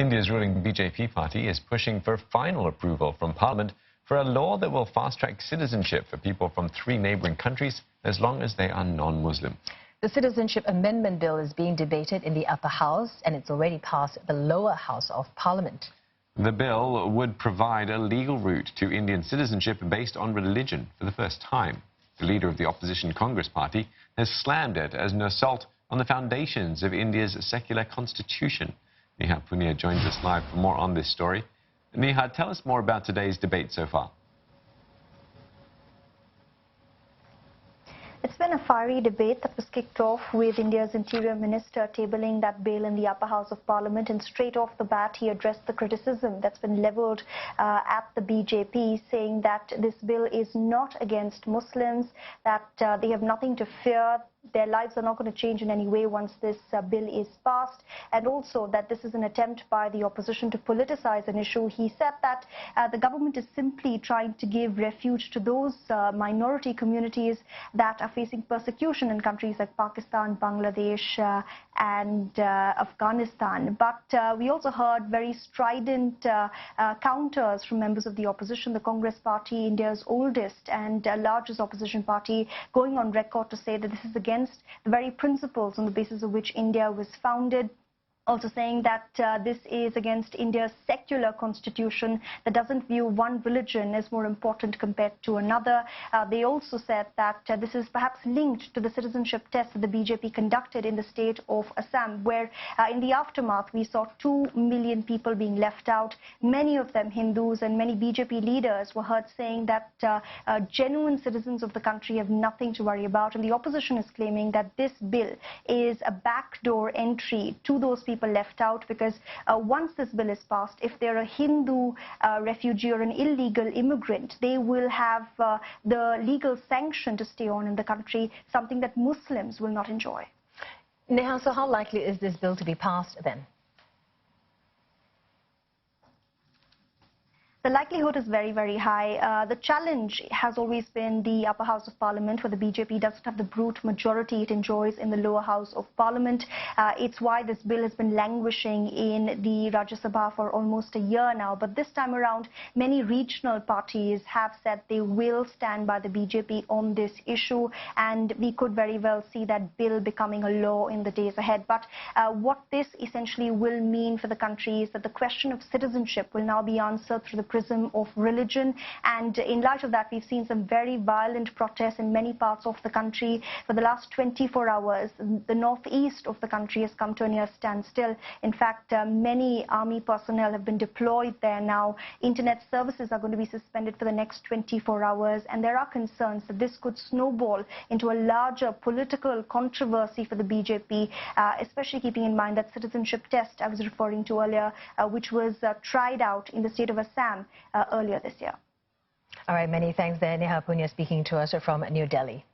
India's ruling BJP party is pushing for final approval from Parliament for a law that will fast-track citizenship for people from 3 neighbouring countries as long as they are non-Muslim. The Citizenship Amendment Bill is being debated in the upper house and it's already passed the lower house of Parliament. The bill would provide a legal route to Indian citizenship based on religion for the first time. The leader of the opposition Congress party has slammed it as an assault on the foundations of India's secular constitution. Neha Punia joins us live for more on this story. Neha, tell us more about today's debate so far. It's been a fiery debate that was kicked off with India's Interior Minister tabling that bill in the upper house of Parliament, and straight off the bat he addressed the criticism that's been levelled at the BJP, saying that this bill is not against Muslims, that they have nothing to fear. Their lives are not going to change in any way once this bill is passed, and also that this is an attempt by the opposition to politicize an issue. He said that the government is simply trying to give refuge to those minority communities that are facing persecution in countries like Pakistan, Bangladesh and Afghanistan. But we also heard very strident counters from members of the opposition. The Congress party, India's oldest and largest opposition party, going on record to say that this is against the very principles on the basis of which India was founded. Also saying that this is against India's secular constitution that doesn't view one religion as more important compared to another. They also said that this is perhaps linked to the citizenship test that the BJP conducted in the state of Assam, where in the aftermath we saw 2 million people being left out, many of them Hindus, and many BJP leaders were heard saying that genuine citizens of the country have nothing to worry about. And the opposition is claiming that this bill is a backdoor entry to those people left out, because once this bill is passed, if they're a Hindu refugee or an illegal immigrant, they will have the legal sanction to stay on in the country, something that Muslims will not enjoy. Neha, so how likely is this bill to be passed then? The likelihood is very, very high. The challenge has always been the upper house of Parliament, where the BJP doesn't have the brute majority it enjoys in the lower house of Parliament. It's why this bill has been languishing in the Rajya Sabha for almost a year now. But this time around, many regional parties have said they will stand by the BJP on this issue, and we could very well see that bill becoming a law in the days ahead. But what this essentially will mean for the country is that the question of citizenship will now be answered through the prism of religion, and in light of that we've seen some very violent protests in many parts of the country. For the last 24 hours the northeast of the country has come to a near standstill. In fact, many army personnel have been deployed there now. Internet services are going to be suspended for the next 24 hours, and there are concerns that this could snowball into a larger political controversy for the BJP, especially keeping in mind that citizenship test I was referring to earlier, which was tried out in the state of Assam earlier this year. All right, many thanks there. Neha Punia speaking to us from New Delhi.